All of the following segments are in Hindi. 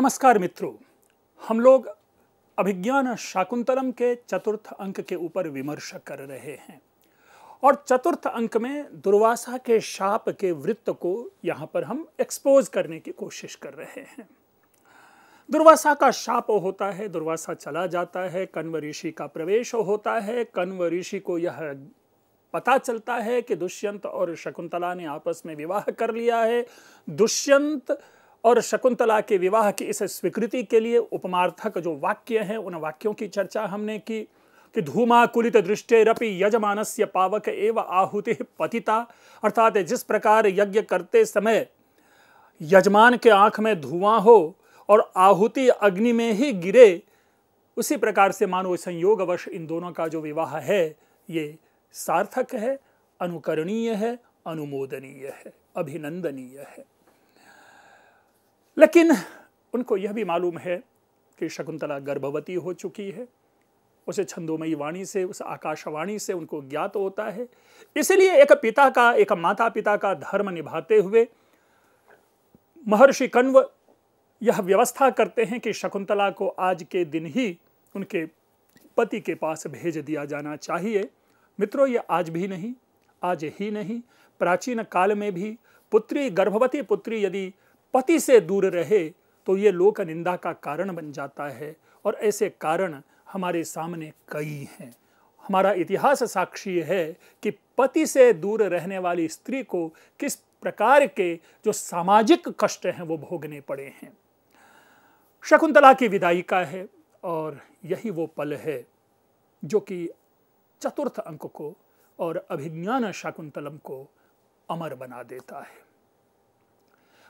नमस्कार मित्रों, हम लोग अभिज्ञान शाकुंतलम के चतुर्थ अंक के ऊपर विमर्श कर रहे हैं और चतुर्थ अंक में दुर्वासा के शाप के वृत्त को यहां पर हम एक्सपोज करने की कोशिश कर रहे हैं। दुर्वासा का शाप होता है, दुर्वासा चला जाता है, कण्व ऋषि का प्रवेश होता है। कण्व ऋषि को यह पता चलता है कि दुष्यंत और शकुंतला ने आपस में विवाह कर लिया है। दुष्यंत और शकुंतला के विवाह की इस स्वीकृति के लिए उपमार्थक जो वाक्य हैं, उन वाक्यों की चर्चा हमने की कि धूमाकुलित दृष्टेरपि यजमानस्य पावक एव आहुति पतिता, अर्थात जिस प्रकार यज्ञ करते समय यजमान के आंख में धुआं हो और आहुति अग्नि में ही गिरे, उसी प्रकार से मानो संयोगवश इन दोनों का जो विवाह है ये सार्थक है, अनुकरणीय है, अनुमोदनीय है, अभिनंदनीय है। लेकिन उनको यह भी मालूम है कि शकुंतला गर्भवती हो चुकी है। उसे छंदोमयी वाणी से, उस आकाशवाणी से उनको ज्ञात होता है। इसलिए एक माता पिता का धर्म निभाते हुए महर्षि कण्व यह व्यवस्था करते हैं कि शकुंतला को आज के दिन ही उनके पति के पास भेज दिया जाना चाहिए। मित्रों, ये आज भी नहीं, आज ही नहीं, प्राचीन काल में भी गर्भवती पुत्री यदि पति से दूर रहे तो ये लोक निंदा का कारण बन जाता है। और ऐसे कारण हमारे सामने कई हैं। हमारा इतिहास साक्षी है कि पति से दूर रहने वाली स्त्री को किस प्रकार के जो सामाजिक कष्ट हैं वो भोगने पड़े हैं। शकुंतला की विदाई का है और यही वो पल है जो कि चतुर्थ अंक को और अभिज्ञान शाकुंतलम को अमर बना देता है।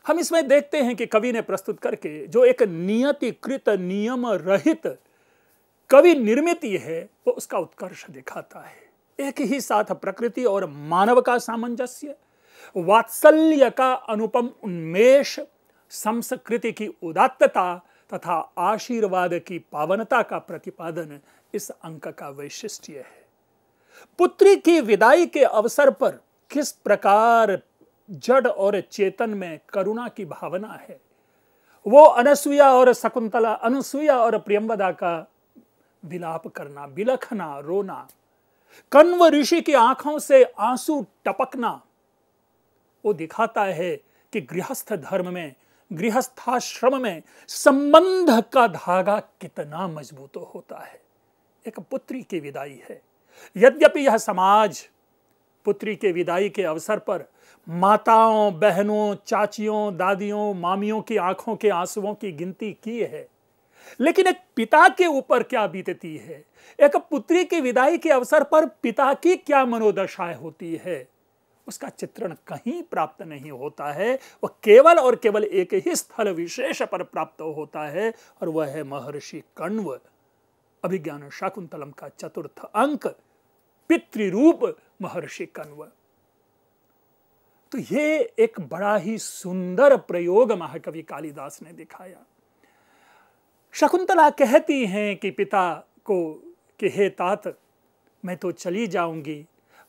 हम इसमें देखते हैं कि कवि ने प्रस्तुत करके जो एक नियतिकृत नियम रहित कवि निर्मिति है वो उसका उत्कर्ष दिखाता है। एक ही साथ प्रकृति और मानव का सामंजस्य, वात्सल्य का अनुपम उन्मेष, संस्कृति की उदात्तता तथा आशीर्वाद की पावनता का प्रतिपादन इस अंक का वैशिष्ट्य है। पुत्री की विदाई के अवसर पर किस प्रकार जड़ और चेतन में करुणा की भावना है, वो अनुसुईया और प्रियंवदा का विलाप करना, बिलखना, रोना, कण्व ऋषि की आंखों से आंसू टपकना, वो दिखाता है कि गृहस्थ धर्म में, गृहस्थाश्रम में संबंध का धागा कितना मजबूत होता है। एक पुत्री की विदाई है। यद्यपि यह समाज पुत्री के विदाई के अवसर पर माताओं, बहनों, चाचियों, दादियों, मामियों की आंखों के आंसुओं की गिनती की है, लेकिन एक पिता के ऊपर क्या बीतती है, एक पुत्री की विदाई के अवसर पर पिता की क्या मनोदशाएं होती है, उसका चित्रण कहीं प्राप्त नहीं होता है। वह केवल और केवल एक ही स्थल विशेष पर प्राप्त होता है और वह है महर्षि कण्व। अभिज्ञान शाकुंतलम का चतुर्थ अंक, पितृरूप महर्षि कण्व। तो ये एक बड़ा ही सुंदर प्रयोग महाकवि कालिदास ने दिखाया। शकुंतला कहती हैं कि पिता को कि हे तात, मैं तो चली जाऊंगी,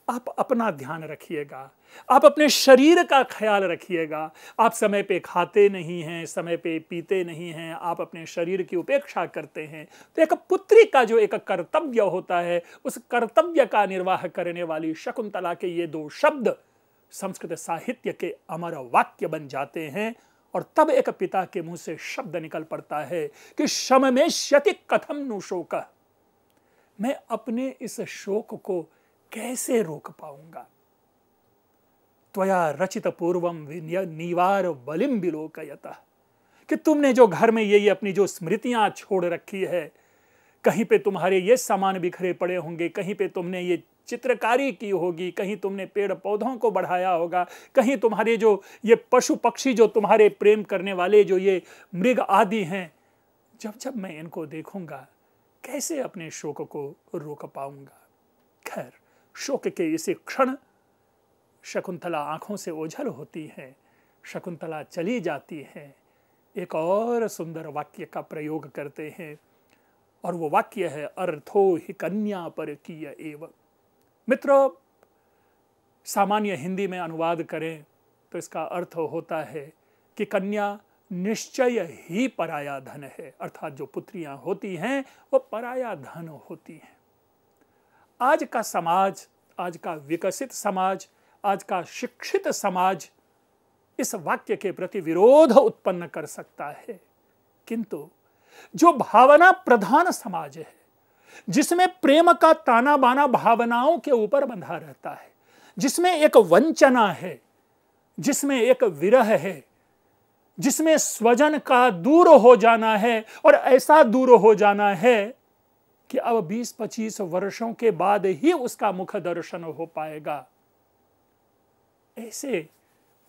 आप अपना ध्यान रखिएगा, आप अपने शरीर का ख्याल रखिएगा। आप समय पे खाते नहीं हैं, समय पे पीते नहीं हैं, आप अपने शरीर की उपेक्षा करते हैं। तो एक पुत्री का जो एक कर्तव्य होता है, उस कर्तव्य का निर्वाह करने वाली शकुंतला के ये दो शब्द संस्कृत साहित्य के अमर वाक्य बन जाते हैं। और तब एक पिता के मुंह से शब्द निकल पड़ता है कि शममेष्यति कथम नु शोकः, मैं अपने इस शोक को कैसे रोक पाऊंगा। त्वया रचित पूर्वम निवार बलिम विलोकयतः, कि तुमने जो घर में ये अपनी जो स्मृतियां छोड़ रखी है, कहीं पे तुम्हारे ये सामान बिखरे पड़े होंगे, कहीं पे तुमने ये चित्रकारी की होगी, कहीं तुमने पेड़ पौधों को बढ़ाया होगा, कहीं तुम्हारे जो ये पशु पक्षी जो तुम्हारे प्रेम करने वाले जो ये मृग आदि हैं, जब जब मैं इनको देखूंगा कैसे अपने शोक को रोक पाऊंगा। खैर, शोक के इसी क्षण शकुंतला आंखों से ओझल होती है, शकुंतला चली जाती है। एक और सुंदर वाक्य का प्रयोग करते हैं और वो वाक्य है अर्थो हि कन्या परकीय एव। मित्रों, सामान्य हिंदी में अनुवाद करें तो इसका अर्थ होता है कि कन्या निश्चय ही पराया धन है, अर्थात जो पुत्रियां होती हैं वो पराया धन होती हैं। आज का समाज, आज का विकसित समाज, आज का शिक्षित समाज इस वाक्य के प्रति विरोध उत्पन्न कर सकता है, किंतु जो भावना प्रधान समाज है, जिसमें प्रेम का ताना बाना भावनाओं के ऊपर बंधा रहता है, जिसमें एक वंचना है, जिसमें एक विरह है, जिसमें स्वजन का दूर हो जाना है, और ऐसा दूर हो जाना है कि अब 20-25 वर्षों के बाद ही उसका मुख दर्शन हो पाएगा, ऐसे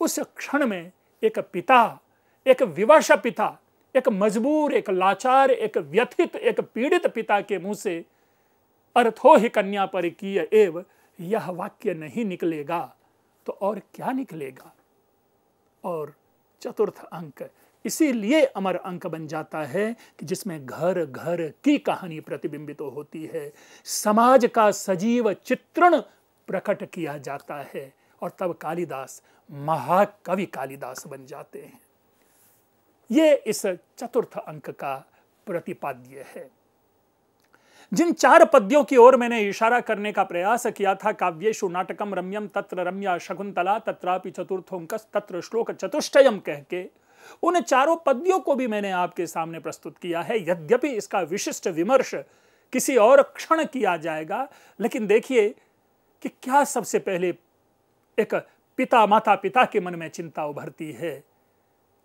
उस क्षण में एक पिता, एक विवश पिता, एक मजबूर, एक लाचार, एक व्यथित, एक पीड़ित पिता के मुंह से अर्थो ही कन्या परिकीय एव यह वाक्य नहीं निकलेगा तो और क्या निकलेगा। और चतुर्थ अंक इसीलिए अमर अंक बन जाता है कि जिसमें घर घर की कहानी प्रतिबिंबित होती है, समाज का सजीव चित्रण प्रकट किया जाता है, और तब कालिदास महाकवि कालिदास बन जाते हैं। ये इस चतुर्थ अंक का प्रतिपाद्य है। जिन 4 पद्यों की ओर मैंने इशारा करने का प्रयास किया था, काव्येषु नाटकम रम्यम तत्र रम्या शकुंतला तत्रापि चतुर्थोंकस तत्र श्लोक चतुष्टयम कह के उन 4 पद्यों को भी मैंने आपके सामने प्रस्तुत किया है। यद्यपि इसका विशिष्ट विमर्श किसी और क्षण किया जाएगा, लेकिन देखिए कि क्या सबसे पहले एक पिता, माता पिता के मन में चिंता उभरती है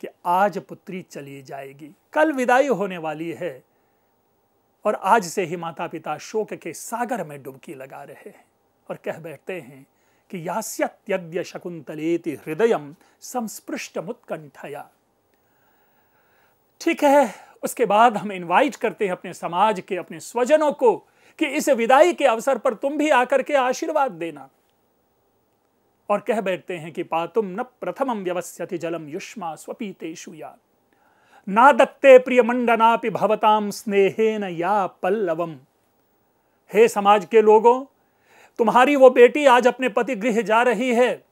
कि आज पुत्री चली जाएगी, कल विदाई होने वाली है, और आज से ही माता पिता शोक के सागर में डुबकी लगा रहे हैं और कह बैठते हैं कि यास्यत्यद्य शकुंतलेति हृदयम संस्पृष्टमुत्कंठया। ठीक है, उसके बाद हम इनवाइट करते हैं अपने समाज के, अपने स्वजनों को कि इस विदाई के अवसर पर तुम भी आकर के आशीर्वाद देना, और कह बैठते हैं कि पातुम न प्रथमं व्यवस्यति जलम युष्मा स्वपीतेषु या नादत्ते प्रियमंडनापि भवताम स्नेहेन या पल्लवम। हे समाज के लोगों, तुम्हारी वो बेटी आज अपने पति गृह जा रही है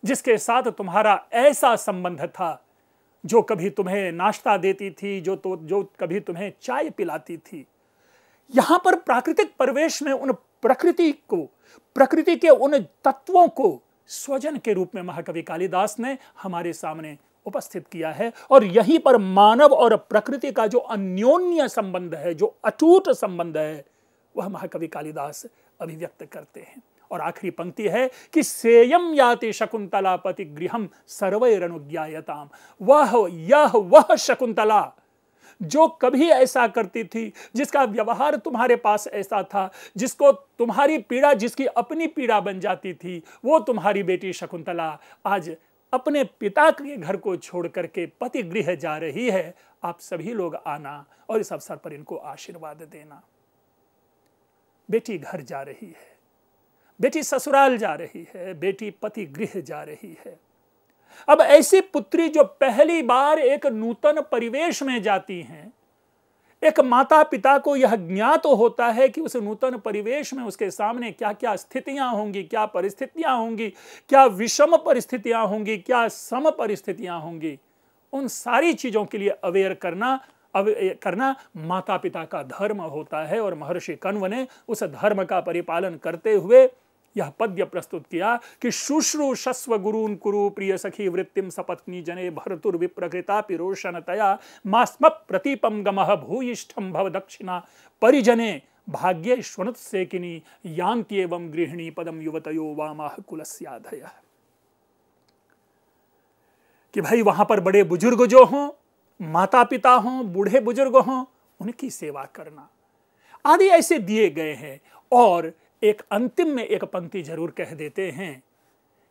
जिसके साथ तुम्हारा ऐसा संबंध था, जो कभी तुम्हें नाश्ता देती थी, जो कभी तुम्हें चाय पिलाती थी। यहां पर प्राकृतिक परिवेश में उन प्रकृति को, प्रकृति के उन तत्वों को स्वजन के रूप में महाकवि कालिदास ने हमारे सामने उपस्थित किया है, और यहीं पर मानव और प्रकृति का जो अन्योन्य संबंध है, जो अटूट संबंध है, वह महाकवि कालिदास अभिव्यक्त करते हैं। और आखिरी पंक्ति है कि सेयम याति शकुंतला पति गृहम सर्वैरनुज्ञायताम। वह शकुंतला जो कभी ऐसा करती थी, जिसका व्यवहार तुम्हारे पास ऐसा था, जिसको तुम्हारी पीड़ा जिसकी अपनी पीड़ा बन जाती थी, वो तुम्हारी बेटी शकुंतला आज अपने पिता के घर को छोड़ करके पति गृह जा रही है। आप सभी लोग आना और इस अवसर पर इनको आशीर्वाद देना। बेटी घर जा रही है, बेटी ससुराल जा रही है, बेटी पति गृह जा रही है। अब ऐसी पुत्री जो पहली बार एक नूतन परिवेश में जाती हैं, एक माता पिता को यह ज्ञात होता है कि उस नूतन परिवेश में उसके सामने क्या क्या स्थितियां होंगी, क्या परिस्थितियां होंगी, क्या विषम परिस्थितियां होंगी, क्या सम परिस्थितियां होंगी। उन सारी चीजों के लिए अवेयर करना माता पिता का धर्म होता है। और महर्षि कण्व ने उस धर्म का परिपालन करते हुए यह पद्य प्रस्तुत किया कि शुश्रूषस्व गुरून् कुरु प्रिय सखी वृत्तिम सपत्नी जने भर्तुर विप्रकृता पिरोशनतया मास्म प्रतीपम गमः भूयिष्ठम भव दक्षिणा परिजने भाग्ये श्वनुत्सेकिनी यान्ति एवं गृहिणी पदम युवतयो वामाह कुलस्याधयः। कि भाई वहां पर बड़े बुजुर्ग जो हों, माता पिता हों, बूढ़े बुजुर्ग हों, उनकी सेवा करना आदि ऐसे दिए गए हैं। और एक अंतिम में एक पंक्ति जरूर कह देते हैं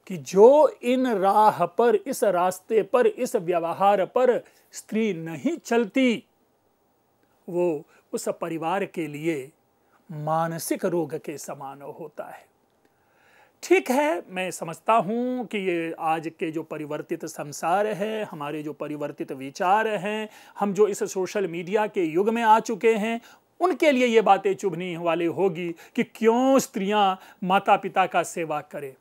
कि जो इन राह पर, इस रास्ते पर, इस व्यवहार पर स्त्री नहीं चलती, वो उस परिवार के लिए मानसिक रोग के समान होता है। ठीक है, मैं समझता हूं कि ये आज के जो परिवर्तित संसार है, हमारे जो परिवर्तित विचार हैं, हम जो इस सोशल मीडिया के युग में आ चुके हैं, उनके लिए ये बातें चुभने वाली होगी कि क्यों स्त्रियां माता पिता का सेवा करें।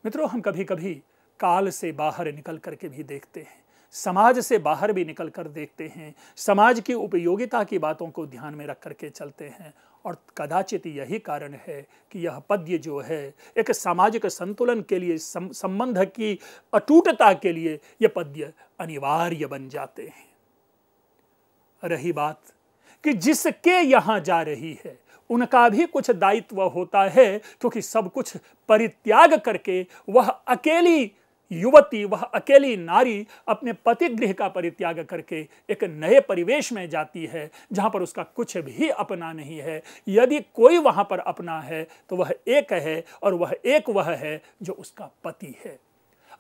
मित्रों, हम कभी कभी काल से बाहर निकल करके भी देखते हैं। समाज से बाहर भी निकल कर देखते हैं, समाज की उपयोगिता की बातों को ध्यान में रख करके चलते हैं। और कदाचित यही कारण है कि यह पद्य जो है एक सामाजिक संतुलन के लिए, संबंध की अटूटता के लिए यह पद्य अनिवार्य बन जाते हैं। रही बात कि जिसके यहां जा रही है उनका भी कुछ दायित्व होता है, क्योंकि सब कुछ परित्याग करके वह अकेली युवती, वह अकेली नारी अपने पति गृह का परित्याग करके एक नए परिवेश में जाती है जहां पर उसका कुछ भी अपना नहीं है। यदि कोई वहां पर अपना है तो वह एक है, और वह है जो उसका पति है।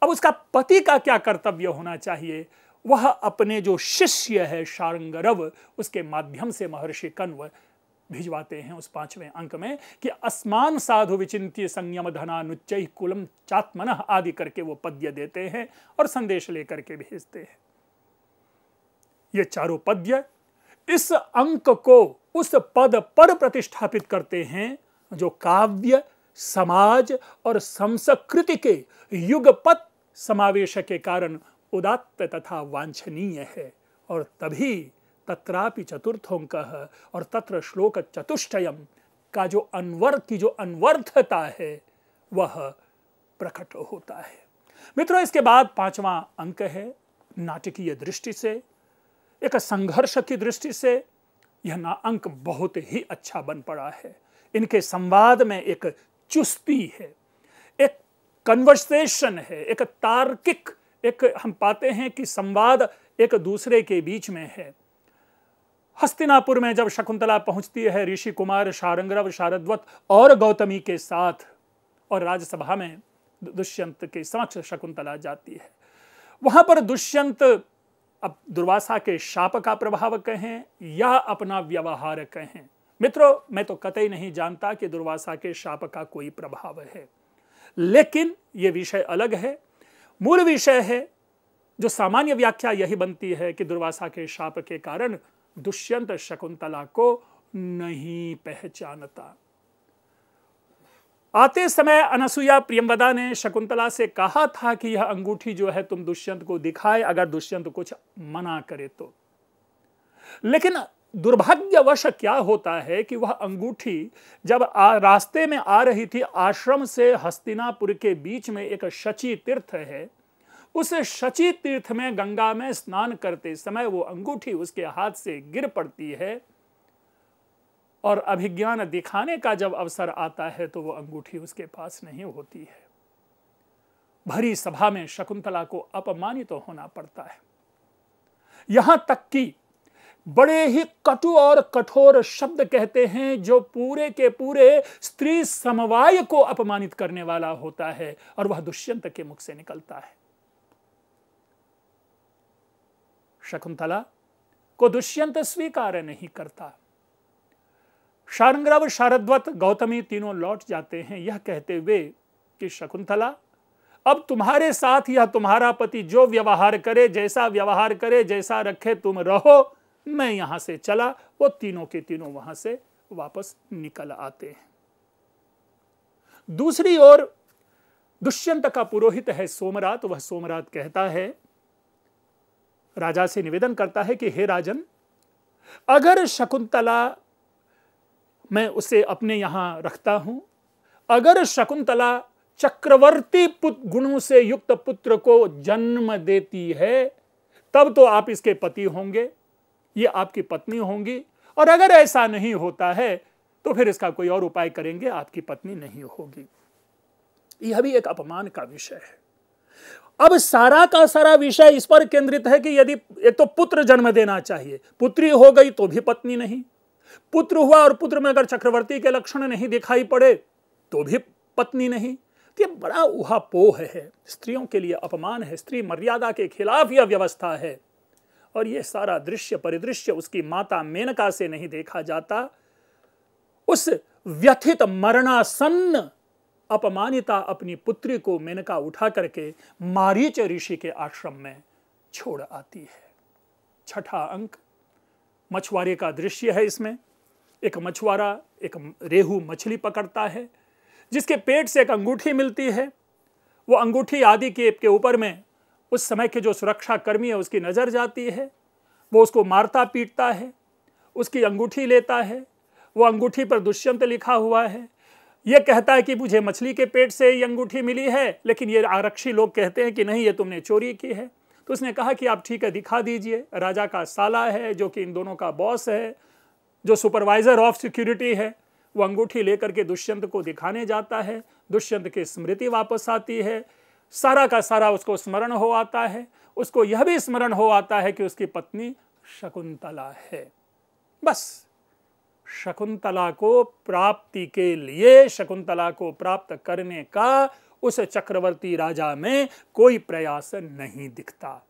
अब उसका पति का क्या कर्तव्य होना चाहिए? वह अपने जो शिष्य है शार्ंगरव, उसके माध्यम से महर्षि कण्व भिजवाते हैं उस 5वें अंक में कि अस्मान साधु विचिंत्य संयम धनानुच्चै कुलम चात्मनः आदि करके वो पद्य देते हैं और संदेश लेकर के भेजते हैं। ये चारों पद्य इस अंक को उस पद पर प्रतिष्ठापित करते हैं जो काव्य, समाज और संस्कृति के युगपत समावेश के कारण उदात्त तथा वांछनीय है। और तभी तत्रापि चतुर्थोंकः और तत्र श्लोक चतुष्टयम का जो अनवर्थता है वह प्रकट होता है। मित्रों, इसके बाद 5वां अंक है नाटकीय दृष्टि से, एक संघर्ष की दृष्टि से यह अंक बहुत ही अच्छा बन पड़ा है। इनके संवाद में एक चुस्ती है, एक कन्वर्सेशन है, एक तार्किक, एक हम पाते हैं कि संवाद एक दूसरे के बीच में है। हस्तिनापुर में जब शकुंतला पहुंचती है ऋषि कुमार शार्ंगरव, शारद्वत और गौतमी के साथ, और राजसभा में दुष्यंत के समक्ष शकुंतला जाती है, वहां पर दुष्यंत अब दुर्वासा के शाप का प्रभाव कहें या अपना व्यवहार कहें, मित्रों मैं तो कतई नहीं जानता कि दुर्वासा के शाप का कोई प्रभाव है, लेकिन यह विषय अलग है। मूल विषय है जो सामान्य व्याख्या यही बनती है कि दुर्वासा के शाप के कारण दुष्यंत शकुंतला को नहीं पहचानता। आते समय अनसुया प्रियंवदा ने शकुंतला से कहा था कि यह अंगूठी जो है तुम दुष्यंत को दिखाए, अगर दुष्यंत कुछ मना करे तो। लेकिन दुर्भाग्यवश क्या होता है कि वह अंगूठी जब रास्ते में आ रही थी, आश्रम से हस्तिनापुर के बीच में एक शची तीर्थ है, उस शची तीर्थ में गंगा में स्नान करते समय वो अंगूठी उसके हाथ से गिर पड़ती है, और अभिज्ञान दिखाने का जब अवसर आता है तो वो अंगूठी उसके पास नहीं होती है। भरी सभा में शकुंतला को अपमानित तो होना पड़ता है, यहां तक कि बड़े ही कटु और कठोर शब्द कहते हैं जो पूरे के पूरे स्त्री समवाय को अपमानित करने वाला होता है, और वह दुष्यंत के मुख से निकलता है। शकुंतला को दुष्यंत स्वीकार नहीं करता। शार्ंगरव, शारद्वत, गौतमी तीनों लौट जाते हैं यह कहते हुए कि शकुंतला, अब तुम्हारे साथ यह तुम्हारा पति जो व्यवहार करे, जैसा व्यवहार करे, जैसा रखे तुम रहो, मैं यहां से चला। वो तीनों के तीनों वहां से वापस निकल आते हैं। दूसरी ओर दुष्यंत का पुरोहित है सोमरात, वह सोमरात कहता है, राजा से निवेदन करता है कि हे राजन, अगर शकुंतला, मैं उसे अपने यहां रखता हूं, अगर शकुंतला चक्रवर्ती गुणों से युक्त पुत्र को जन्म देती है तब तो आप इसके पति होंगे, ये आपकी पत्नी होंगी, और अगर ऐसा नहीं होता है तो फिर इसका कोई और उपाय करेंगे, आपकी पत्नी नहीं होगी। यह भी एक अपमान का विषय है। अब सारा का सारा विषय इस पर केंद्रित है कि यदि एक तो पुत्र जन्म देना चाहिए, पुत्री हो गई तो भी पत्नी नहीं, पुत्र हुआ और पुत्र में अगर चक्रवर्ती के लक्षण नहीं दिखाई पड़े तो भी पत्नी नहीं। तो ये बड़ा उहापोह है, स्त्रियों के लिए अपमान है, स्त्री मर्यादा के खिलाफ यह व्यवस्था है। और यह सारा दृश्य परिदृश्य उसकी माता मेनका से नहीं देखा जाता। उस व्यथित मरणासन्न अपमानिता अपनी पुत्री को मेनका उठा करके मारीच ऋषि के आश्रम में छोड़ आती है। छठा अंक मछुआरे का दृश्य है। इसमें एक मछुआरा एक रेहू मछली पकड़ता है, जिसके पेट से एक अंगूठी मिलती है। वो अंगूठी आदि के ऊपर में उस समय के जो सुरक्षा कर्मी है उसकी नजर जाती है, वो उसको मारता पीटता है, उसकी अंगूठी लेता है, वो अंगूठी पर दुष्यंत लिखा हुआ है। ये कहता है कि मुझे मछली के पेट से ये अंगूठी मिली है, लेकिन ये आरक्षी लोग कहते हैं कि नहीं, ये तुमने चोरी की है। तो उसने कहा कि आप ठीक है, दिखा दीजिए। राजा का साला है जो कि इन दोनों का बॉस है, जो सुपरवाइजर ऑफ सिक्योरिटी है, वो अंगूठी लेकर के दुष्यंत को दिखाने जाता है। दुष्यंत की स्मृति वापस आती है, सारा का सारा उसको स्मरण हो आता है। उसको यह भी स्मरण हो आता है कि उसकी पत्नी शकुंतला है। बस शकुंतला को प्राप्ति के लिए, शकुंतला को प्राप्त करने का उस चक्रवर्ती राजा में कोई प्रयास नहीं दिखता।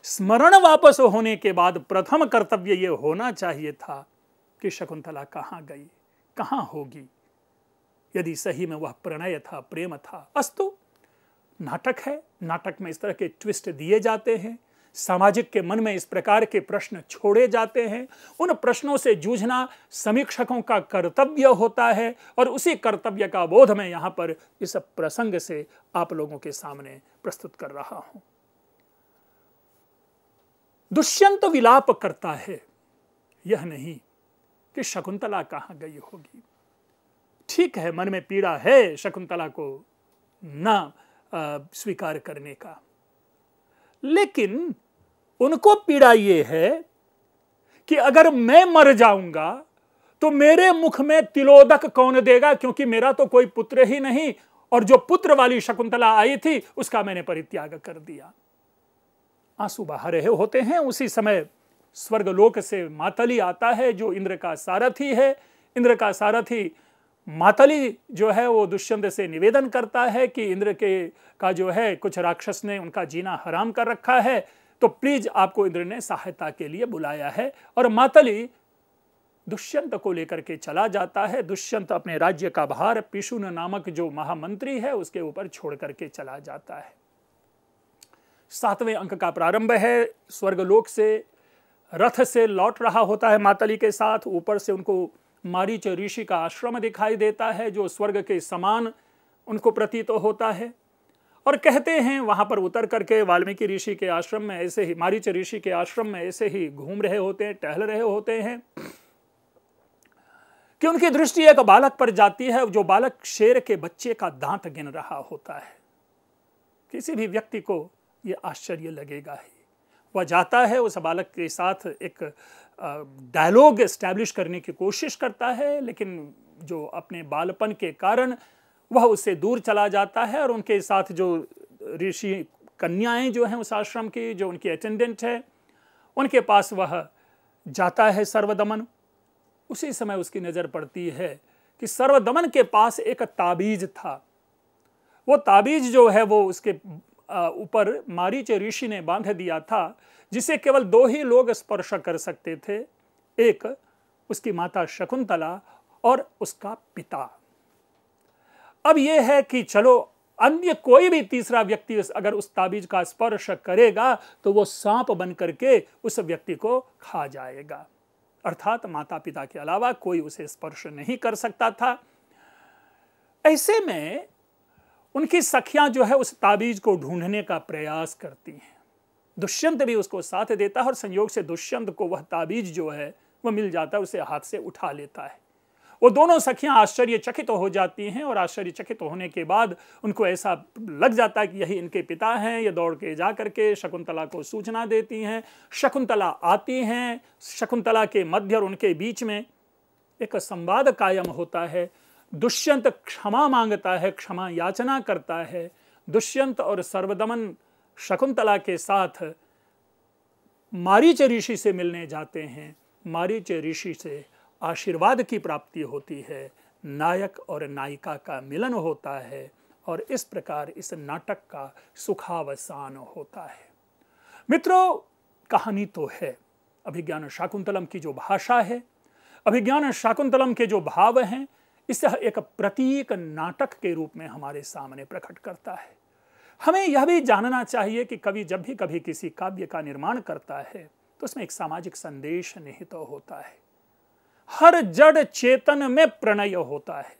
स्मरण वापस होने के बाद प्रथम कर्तव्य यह होना चाहिए था कि शकुंतला कहां गई, कहां होगी, यदि सही में वह प्रणय था, प्रेम था। अस्तु, नाटक है, नाटक में इस तरह के ट्विस्ट दिए जाते हैं, सामाजिक के मन में इस प्रकार के प्रश्न छोड़े जाते हैं। उन प्रश्नों से जूझना समीक्षकों का कर्तव्य होता है, और उसी कर्तव्य का बोध मैं यहां पर इस प्रसंग से आप लोगों के सामने प्रस्तुत कर रहा हूं। दुष्यंत विलाप करता है, यह नहीं कि शकुंतला कहां गई होगी। ठीक है, मन में पीड़ा है शकुंतला को ना स्वीकार करने का, लेकिन उनको पीड़ा यह है कि अगर मैं मर जाऊंगा तो मेरे मुख में तिलोदक कौन देगा, क्योंकि मेरा तो कोई पुत्र ही नहीं, और जो पुत्र वाली शकुंतला आई थी उसका मैंने परित्याग कर दिया। आंसू बहा रहे होते हैं, उसी समय स्वर्गलोक से मातली आता है जो इंद्र का सारथी है। इंद्र का सारथी मातली जो है वो दुष्यंत से निवेदन करता है कि इंद्र के का जो है कुछ राक्षस ने उनका जीना हराम कर रखा है, तो प्लीज आपको इंद्र ने सहायता के लिए बुलाया है। और मातली दुष्यंत को लेकर के चला जाता है। दुष्यंत अपने राज्य का भार पिशुन नामक जो महामंत्री है उसके ऊपर छोड़ करके चला जाता है। 7वें अंक का प्रारंभ है। स्वर्गलोक से रथ से लौट रहा होता है मातली के साथ। ऊपर से उनको मारीच ऋषि का आश्रम दिखाई देता है जो स्वर्ग के समान उनको प्रतीत होता है। और कहते हैं वहां पर उतर करके वाल्मीकि ऋषि के आश्रम में ऐसे ही, मारीच ऋषि के आश्रम में ऐसे ही घूम रहे होते हैं, टहल रहे होते हैं कि उनकी दृष्टि एक बालक पर जाती है, जो बालक शेर के बच्चे का दांत गिन रहा होता है। किसी भी व्यक्ति को यह आश्चर्य लगेगा ही। वह जाता है, उस बालक के साथ एक डायलॉग एस्टैब्लिश करने की कोशिश करता है, लेकिन जो अपने बालपन के कारण वह उससे दूर चला जाता है। और उनके साथ जो ऋषि कन्याएं जो हैं उस आश्रम की, जो उनकी अटेंडेंट है, उनके पास वह जाता है सर्वदमन। उसी समय उसकी नजर पड़ती है कि सर्वदमन के पास एक ताबीज था। वो ताबीज जो है वो उसके ऊपर मारीच ऋषि ने बांध दिया था, जिसे केवल 2 ही लोग स्पर्श कर सकते थे, एक उसकी माता शकुंतला और उसका पिता। अब यह है कि चलो अन्य कोई भी तीसरा व्यक्ति अगर उस ताबीज का स्पर्श करेगा तो वो सांप बन करके उस व्यक्ति को खा जाएगा। अर्थात माता पिता के अलावा कोई उसे स्पर्श नहीं कर सकता था। ऐसे में उनकी सखियां जो है उस ताबीज को ढूंढने का प्रयास करती हैं। दुष्यंत भी उसको साथ देता है और संयोग से दुष्यंत को वह ताबीज जो है वह मिल जाता है, उसे हाथ से उठा लेता है। वो दोनों सखियां आश्चर्यचकित हो जाती हैं और आश्चर्यचकित होने के बाद उनको ऐसा लग जाता है कि यही इनके पिता हैं। ये दौड़ के जा करके शकुंतला को सूचना देती हैं। शकुंतला आती हैं। शकुंतला के मध्य और उनके बीच में एक संवाद कायम होता है। दुष्यंत क्षमा मांगता है, क्षमा याचना करता है। दुष्यंत और सर्वदमन शकुंतला के साथ मारीच ऋषि से मिलने जाते हैं। मारीच ऋषि से आशीर्वाद की प्राप्ति होती है, नायक और नायिका का मिलन होता है और इस प्रकार इस नाटक का सुखावसान होता है। मित्रों, कहानी तो है, अभिज्ञान शाकुंतलम की जो भाषा है, अभिज्ञान शाकुंतलम के जो भाव हैं, इसे एक प्रतीक नाटक के रूप में हमारे सामने प्रकट करता है। हमें यह भी जानना चाहिए कि कवि जब भी कभी किसी काव्य का निर्माण करता है तो उसमें एक सामाजिक संदेश निहित होता है। हर जड़ चेतन में प्रणय होता है।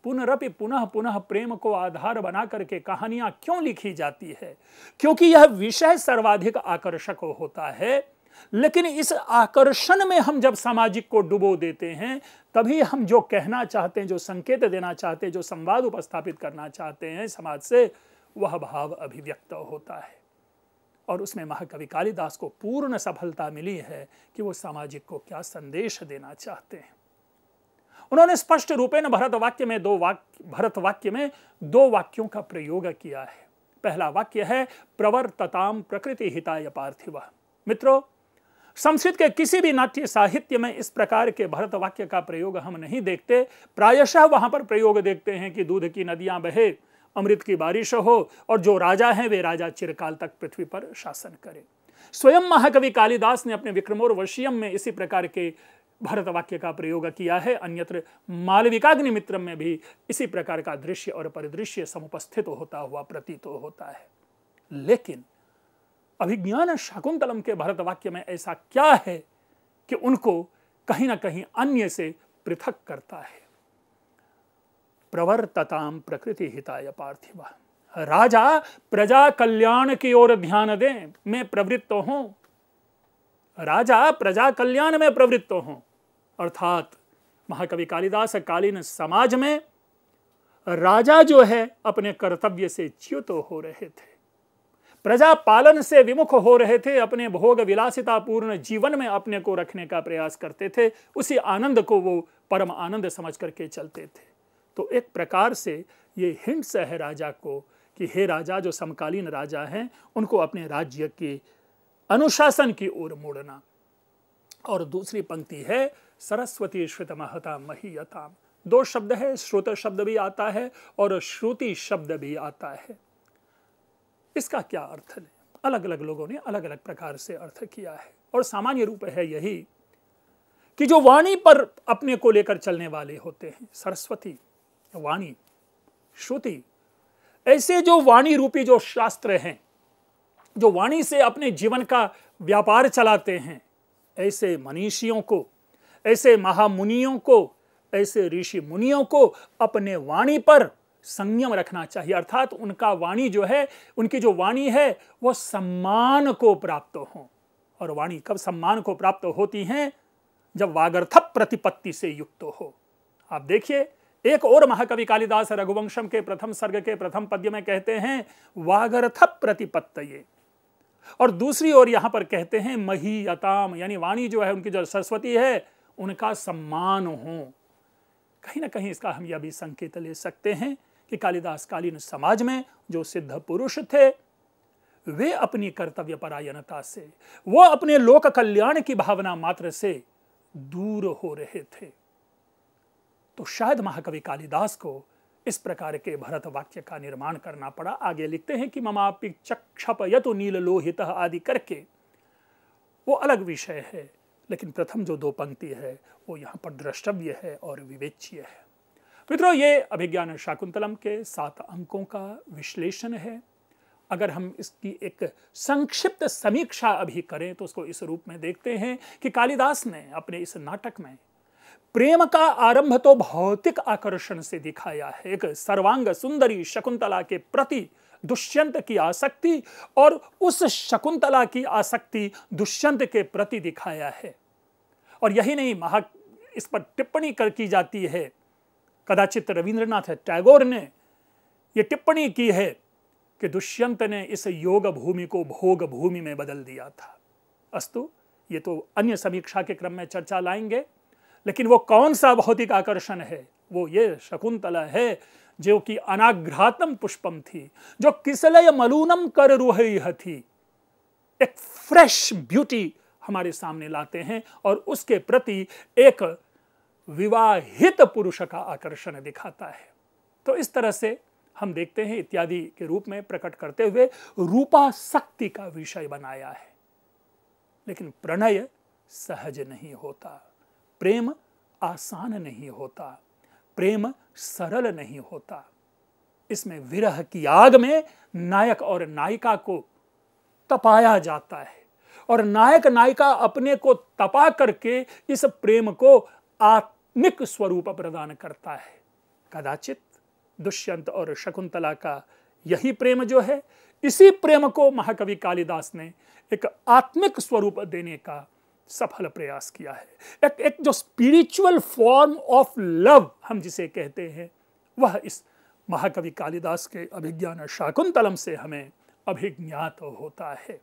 पुनरपि पुनः पुनः प्रेम को आधार बना करके कहानियां क्यों लिखी जाती है? क्योंकि यह विषय सर्वाधिक आकर्षक होता है। लेकिन इस आकर्षण में हम जब सामाजिक को डुबो देते हैं, तभी हम जो कहना चाहते हैं, जो संकेत देना चाहते हैं, जो संवाद उपस्थापित करना चाहते हैं समाज से, वह भाव अभिव्यक्त होता है। और उसमें महाकवि कालिदास को पूर्ण सफलता मिली है कि वो सामाजिक को क्या संदेश देना चाहते हैं। उन्होंने स्पष्ट रूपेण भरत वाक्य में दो वाक्यों का प्रयोग किया है। पहला वाक्य है प्रवर्तताम प्रकृति हिताय पार्थिव। मित्रों, संस्कृत के किसी भी नाट्य साहित्य में इस प्रकार के भरत वाक्य का प्रयोग हम नहीं देखते। प्रायशः वहां पर प्रयोग देखते हैं कि दूध की नदियां बहे, अमृत की बारिश हो और जो राजा हैं वे राजा चिरकाल तक पृथ्वी पर शासन करें। स्वयं महाकवि कालिदास ने अपने विक्रमोर्वशीयम में इसी प्रकार के भरत वाक्य का प्रयोग किया है। अन्यत्र मालविकाग्निमित्रम में भी इसी प्रकार का दृश्य और परिदृश्य समुपस्थित होता हुआ प्रतीत होता है। लेकिन अभिज्ञान शाकुंतलम के भरत वाक्य में ऐसा क्या है कि उनको कहीं ना कहीं अन्य से पृथक करता है? प्रवर्तताम प्रकृति हिताय पार्थिव। राजा प्रजा कल्याण की ओर ध्यान दें, मैं प्रवृत्त हूं। राजा प्रजा कल्याण में प्रवृत्त हूं। अर्थात महाकवि कालिदास कालीन समाज में राजा जो है अपने कर्तव्य से च्युत हो रहे थे, प्रजा पालन से विमुख हो रहे थे, अपने भोग विलासिता पूर्ण जीवन में अपने को रखने का प्रयास करते थे। उसी आनंद को वो परम आनंद समझ करके चलते थे। तो एक प्रकार से ये हिंट्स है राजा को कि हे राजा, जो समकालीन राजा हैं उनको अपने राज्य के अनुशासन की ओर मोड़ना। और दूसरी पंक्ति है सरस्वती श्रुत महता महीयताम। दो शब्द है, श्रुत शब्द भी आता है और श्रुति शब्द भी आता है। इसका क्या अर्थ है? अलग अलग लोगों ने अलग अलग प्रकार से अर्थ किया है और सामान्य रूप है यही कि जो वाणी पर अपने को लेकर चलने वाले होते हैं, सरस्वती वाणी, श्रुति, ऐसे जो वाणी रूपी जो शास्त्र हैं, जो वाणी से अपने जीवन का व्यापार चलाते हैं, ऐसे मनीषियों को, ऐसे महामुनियों को, ऐसे ऋषि मुनियों को अपने वाणी पर संयम रखना चाहिए। अर्थात उनका वाणी जो है, उनकी जो वाणी है वो सम्मान को प्राप्त हो। और वाणी कब सम्मान को प्राप्त होती हैं? जब वागर्थ प्रतिपत्ति से युक्त हो। आप देखिए, एक और महाकवि कालिदास रघुवंशम के प्रथम सर्ग के प्रथम पद्य में कहते हैं वागर्थ प्रतिपत्तये, और दूसरी ओर यहां पर कहते हैं महीयताम, यानी वाणी जो है उनकी जो सरस्वती है उनका सम्मान हो। कहीं ना कहीं इसका हम यह भी संकेत ले सकते हैं कि कालिदास कालीन समाज में जो सिद्ध पुरुष थे वे अपनी कर्तव्य परायणता से, वो अपने लोक कल्याण की भावना मात्र से दूर हो रहे थे। तो शायद महाकवि कालिदास को इस प्रकार के भरत वाक्य का निर्माण करना पड़ा। आगे लिखते हैं कि ममापि चक्षपयतु नील लोहित आदि करके, वो अलग विषय है, लेकिन प्रथम जो दो पंक्ति है वो यहाँ पर द्रष्टव्य है और विवेच्य है। मित्रों, ये अभिज्ञान शाकुंतलम के 7 अंकों का विश्लेषण है। अगर हम इसकी एक संक्षिप्त समीक्षा अभी करें तो उसको इस रूप में देखते हैं कि कालिदास ने अपने इस नाटक में प्रेम का आरंभ तो भौतिक आकर्षण से दिखाया है, एक सर्वांग सुंदरी शकुंतला के प्रति दुष्यंत की आसक्ति, और उस शकुंतला की आसक्ति दुष्यंत के प्रति दिखाया है। और यही नहीं, इस पर टिप्पणी की जाती है। कदाचित रविंद्रनाथ टैगोर ने यह टिप्पणी की है कि दुष्यंत ने इस योग भूमि को भोग भूमि में बदल दिया था। अस्तु, ये तो अन्य समीक्षा के क्रम में चर्चा लाएंगे, लेकिन वो कौन सा भौतिक आकर्षण है? वो ये शकुंतला है जो कि अनाघ्रातम पुष्पम थी, जो किसलय मलूनम कर रुहैह थी। एक फ्रेश ब्यूटी हमारे सामने लाते हैं और उसके प्रति एक विवाहित पुरुष का आकर्षण दिखाता है। तो इस तरह से हम देखते हैं इत्यादि के रूप में प्रकट करते हुए रूपासक्ति का विषय बनाया है। लेकिन प्रणय सहज नहीं होता, प्रेम आसान नहीं होता, प्रेम सरल नहीं होता। इसमें विरह की आग में नायक और नायिका को तपाया जाता है और नायक नायिका अपने को तपा करके इस प्रेम को आत्मिक स्वरूप प्रदान करता है। कदाचित दुष्यंत और शकुंतला का यही प्रेम जो है, इसी प्रेम को महाकवि कालिदास ने एक आत्मिक स्वरूप देने का सफल प्रयास किया है। एक जो स्पिरिचुअल फॉर्म ऑफ लव हम जिसे कहते हैं, वह इस महाकवि कालिदास के अभिज्ञान शाकुंतलम से हमें अभिज्ञात होता है।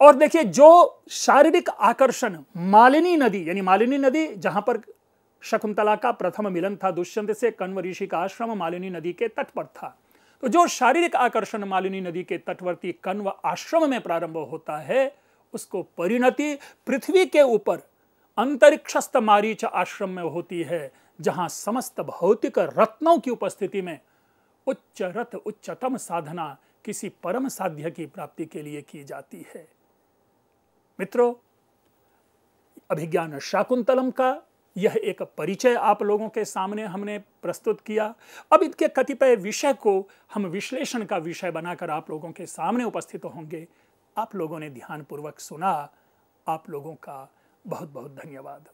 और देखिए, जो शारीरिक आकर्षण मालिनी नदी, यानी मालिनी नदी जहां पर शकुंतला का प्रथम मिलन था दुष्यंत से, कण्व ऋषि का आश्रम मालिनी नदी के तट पर था। तो जो शारीरिक आकर्षण मालिनी नदी के तटवर्ती कण्व आश्रम में प्रारंभ होता है, उसको परिणति पृथ्वी के ऊपर अंतरिक्षस्थ मारीच आश्रम में होती है, जहां समस्त भौतिक रत्नों की उपस्थिति में उच्चतम साधना किसी परम साध्य की प्राप्ति के लिए की जाती है। मित्रों, अभिज्ञान शाकुंतलम का यह एक परिचय आप लोगों के सामने हमने प्रस्तुत किया। अब इनके कतिपय विषय को हम विश्लेषण का विषय बनाकर आप लोगों के सामने उपस्थित होंगे। आप लोगों ने ध्यानपूर्वक सुना। आप लोगों का बहुत बहुत धन्यवाद।